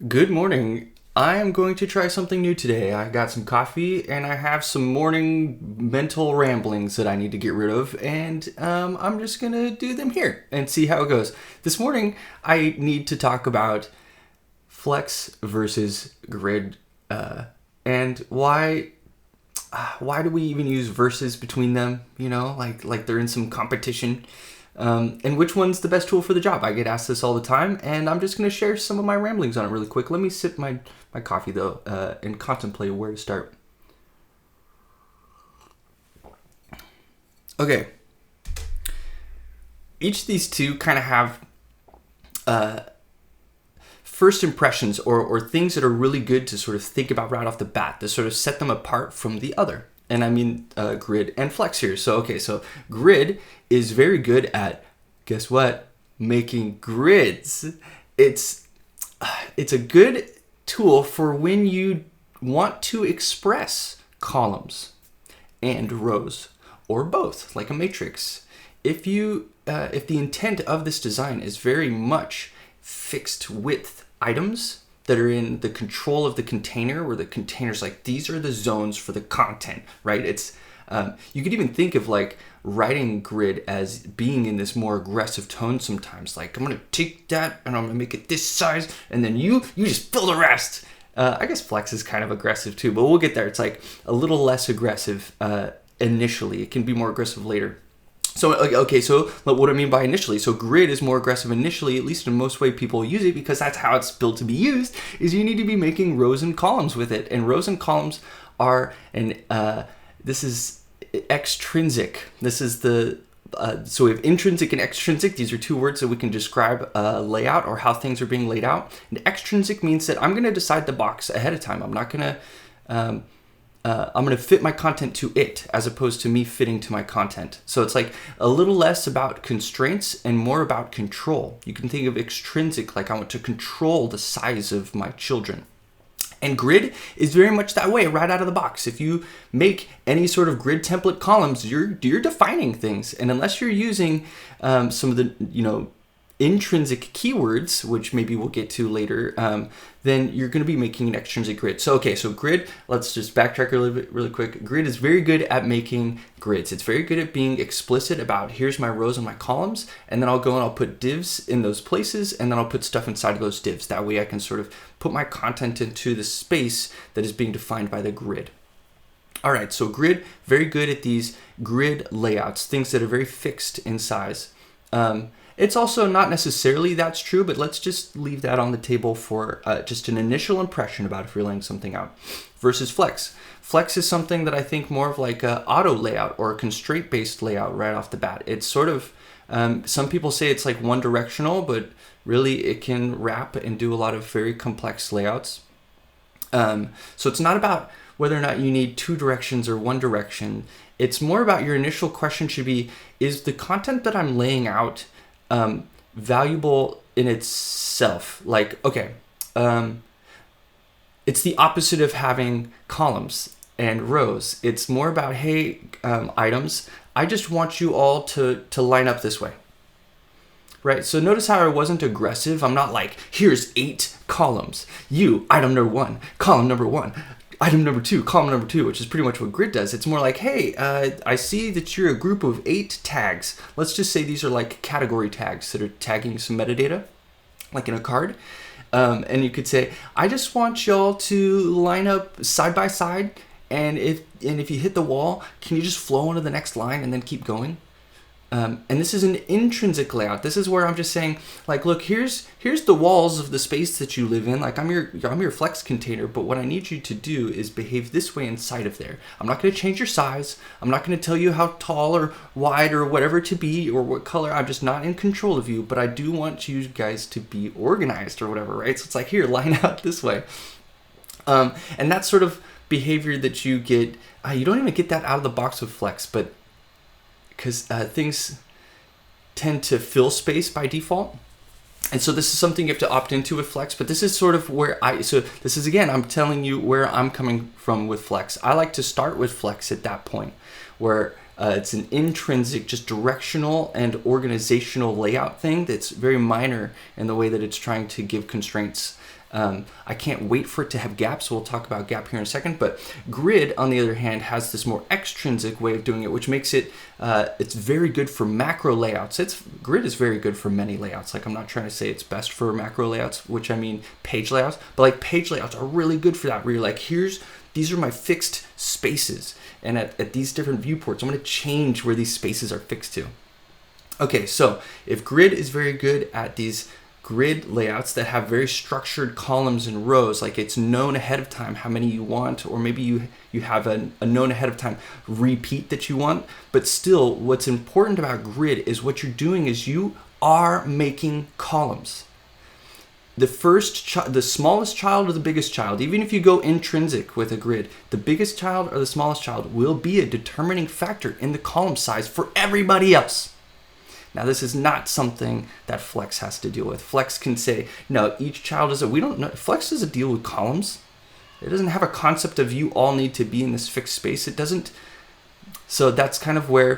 Good morning. I am going to try something new today. I got some coffee and I have some morning mental ramblings that I need to get rid of, and I'm just going to do them here and see how it goes. This morning, I need to talk about flex versus grid and why do we even use verses between them? Like they're in some competition. And which one's the best tool for the job? I get asked this all the time, and I'm just going to share some of my ramblings on it really quick. Let me sip my coffee, though, and contemplate where to start. Okay. Each of these two kind of have first impressions or things that are really good to sort of think about right off the bat to sort of set them apart from the other. And I mean grid and flex here. So grid is very good at, guess what? Making grids. It's a good tool for when you want to express columns and rows or both, like a matrix. If the intent of this design is very much fixed width items that are in the control of the container, where the container's like, these are the zones for the content, right? It's you could even think of like writing grid as being in this more aggressive tone sometimes. Like, I'm gonna take that and I'm gonna make it this size, and then you just fill the rest. I guess flex is kind of aggressive too, but we'll get there. It's like a little less aggressive initially. It can be more aggressive later. So what do I mean by initially? So grid is more aggressive initially, at least in most way people use it, because that's how it's built to be used, is you need to be making rows and columns with it. And rows and columns are, this is extrinsic. This is so we have intrinsic and extrinsic. These are two words that we can describe layout or how things are being laid out. And extrinsic means that I'm going to decide the box ahead of time. I'm not going to... I'm going to fit my content to it as opposed to me fitting to my content. So it's like a little less about constraints and more about control. You can think of extrinsic, like I want to control the size of my children. And grid is very much that way right out of the box. If you make any sort of grid template columns, you're defining things. And unless you're using some of the, intrinsic keywords, which maybe we'll get to later, then you're going to be making an extrinsic grid. So grid, let's just backtrack a little bit really quick. Grid is very good at making grids. It's very good at being explicit about, here's my rows and my columns, and then I'll go and I'll put divs in those places, and then I'll put stuff inside of those divs. That way I can sort of put my content into the space that is being defined by the grid. All right, so grid, very good at these grid layouts, things that are very fixed in size. It's also not necessarily that's true, but let's just leave that on the table for just an initial impression about if you're laying something out. Versus flex. Flex is something that I think more of like a auto layout or a constraint-based layout right off the bat. It's sort of, some people say it's like one directional, but really it can wrap and do a lot of very complex layouts. So it's not about whether or not you need two directions or one direction. It's more about your initial question should be, is the content that I'm laying out valuable in itself? Like, okay, it's the opposite of having columns and rows. It's more about, hey, items, I just want you all to line up this way, right? So notice how I wasn't aggressive. I'm not like, here's 8 columns. You, item number 1, column number 1. Item number 2, column number 2, which is pretty much what grid does. It's more like, hey, I see that you're a group of 8 tags. Let's just say these are like category tags that are tagging some metadata, like in a card. And you could say, I just want y'all to line up side by side, and if you hit the wall, can you just flow into the next line and then keep going? And this is an intrinsic layout. This is where I'm just saying, like, look, here's the walls of the space that you live in. Like, I'm your flex container, but what I need you to do is behave this way inside of there. I'm not going to change your size. I'm not going to tell you how tall or wide or whatever to be or what color. I'm just not in control of you, but I do want you guys to be organized or whatever, right? So it's like, here, line out this way. And that sort of behavior that you get, you don't even get that out of the box with flex, but because things tend to fill space by default. And so this is something you have to opt into with Flex, but this is sort of where this is, again, I'm telling you where I'm coming from with Flex. I like to start with Flex at that point, where it's an intrinsic, just directional and organizational layout thing that's very minor in the way that it's trying to give constraints. I can't wait for it to have gap, so we'll talk about gap here in a second. But grid, on the other hand, has this more extrinsic way of doing it, which makes it, it's very good for macro layouts. Grid is very good for many layouts. Like, I'm not trying to say it's best for macro layouts, which I mean page layouts, but like page layouts are really good for that, where you're like, these are my fixed spaces. And at these different viewports, I'm going to change where these spaces are fixed to. Okay, so if grid is very good at these grid layouts that have very structured columns and rows, like it's known ahead of time how many you want, or maybe you have a known ahead of time repeat that you want, but still what's important about grid is what you're doing is you are making columns. The smallest child or the biggest child, even if you go intrinsic with a grid, the biggest child or the smallest child will be a determining factor in the column size for everybody else. Now, this is not something that Flex has to deal with. Flex can say, no, each child is we don't know. Flex doesn't deal with columns. It doesn't have a concept of you all need to be in this fixed space. It doesn't. So that's kind of where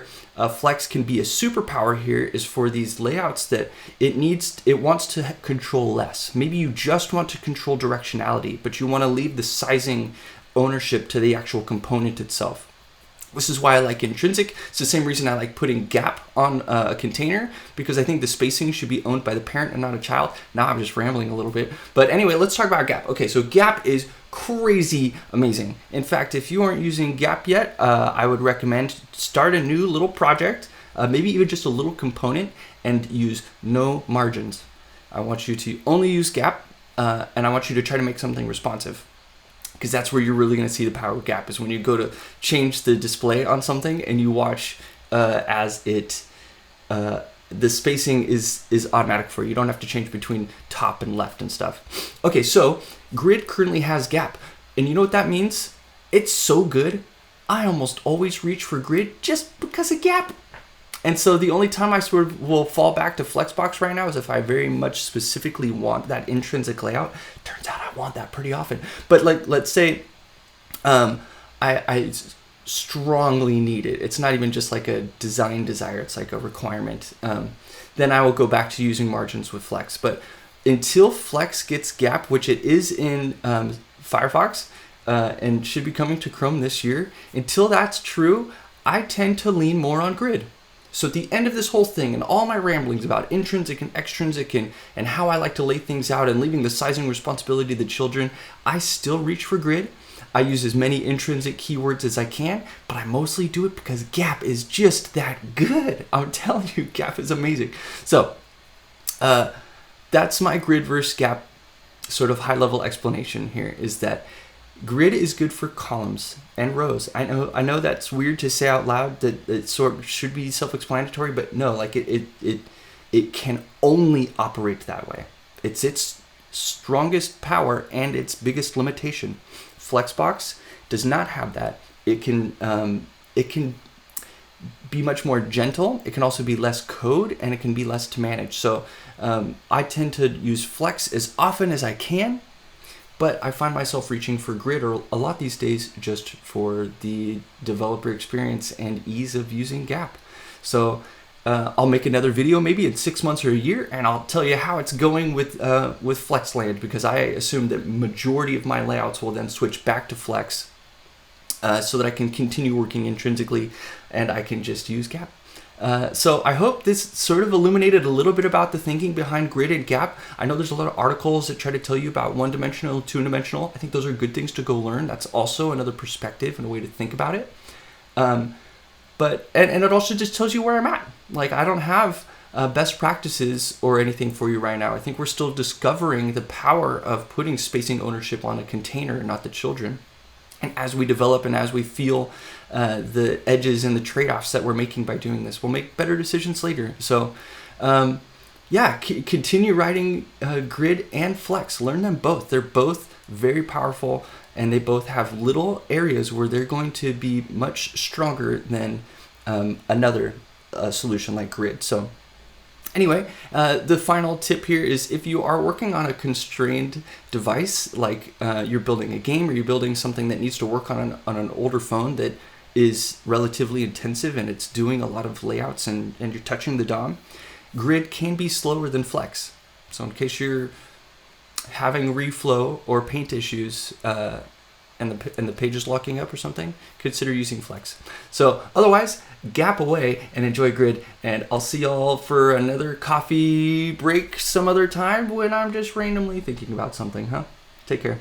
Flex can be a superpower here, is for these layouts that it wants to control less. Maybe you just want to control directionality, but you want to leave the sizing ownership to the actual component itself. This is why I like intrinsic. It's the same reason I like putting gap on a container, because I think the spacing should be owned by the parent and not a child. Now I'm just rambling a little bit. But anyway, let's talk about gap. Okay, so gap is crazy amazing. In fact, if you aren't using gap yet, I would recommend start a new little project, maybe even just a little component, and use no margins. I want you to only use gap, and I want you to try to make something responsive. Because that's where you're really going to see the power of gap, is when you go to change the display on something and you watch as it, the spacing is automatic for you. You don't have to change between top and left and stuff. Okay, so grid currently has gap. And you know what that means? It's so good, I almost always reach for grid just because of gap. And so the only time I sort of will fall back to Flexbox right now is if I very much specifically want that intrinsic layout. Turns out I want that pretty often. But like, let's say I strongly need it. It's not even just like a design desire. It's like a requirement. Then I will go back to using margins with Flex. But until Flex gets gap, which it is in Firefox and should be coming to Chrome this year, until that's true, I tend to lean more on grid. So at the end of this whole thing and all my ramblings about intrinsic and extrinsic and how I like to lay things out and leaving the sizing responsibility to the children, I still reach for grid. I use as many intrinsic keywords as I can, but I mostly do it because gap is just that good. I'm telling you, gap is amazing. So that's my grid versus gap sort of high-level explanation here, is that grid is good for columns and rows. I know that's weird to say out loud, that it sort of should be self-explanatory, but no, like it can only operate that way. It's its strongest power and its biggest limitation. Flexbox does not have that. It can be much more gentle. It can also be less code, and it can be less to manage. So I tend to use Flex as often as I can, but I find myself reaching for grid a lot these days just for the developer experience and ease of using gap. So I'll make another video maybe in 6 months or a year, and I'll tell you how it's going with FlexLand, because I assume that majority of my layouts will then switch back to Flex so that I can continue working intrinsically and I can just use gap. So I hope this sort of illuminated a little bit about the thinking behind grid and gap. I know there's a lot of articles that try to tell you about one-dimensional, two-dimensional. I think those are good things to go learn. That's also another perspective and a way to think about it. But it also just tells you where I'm at. Like, I don't have best practices or anything for you right now. I think we're still discovering the power of putting spacing ownership on a container, not the children. And as we develop and as we feel the edges and the trade-offs that we're making by doing this, we'll make better decisions later. So yeah, continue writing grid and Flex. Learn them both. They're both very powerful, and they both have little areas where they're going to be much stronger than another solution like grid. So anyway, the final tip here is, if you are working on a constrained device, like you're building a game or you're building something that needs to work on an older phone that is relatively intensive and it's doing a lot of layouts and you're touching the DOM, grid can be slower than Flex. So in case you're having reflow or paint issues and the page is locking up or something, consider using Flex. So otherwise, gap away and enjoy Grid, and I'll see y'all for another coffee break some other time when I'm just randomly thinking about something, huh? Take care.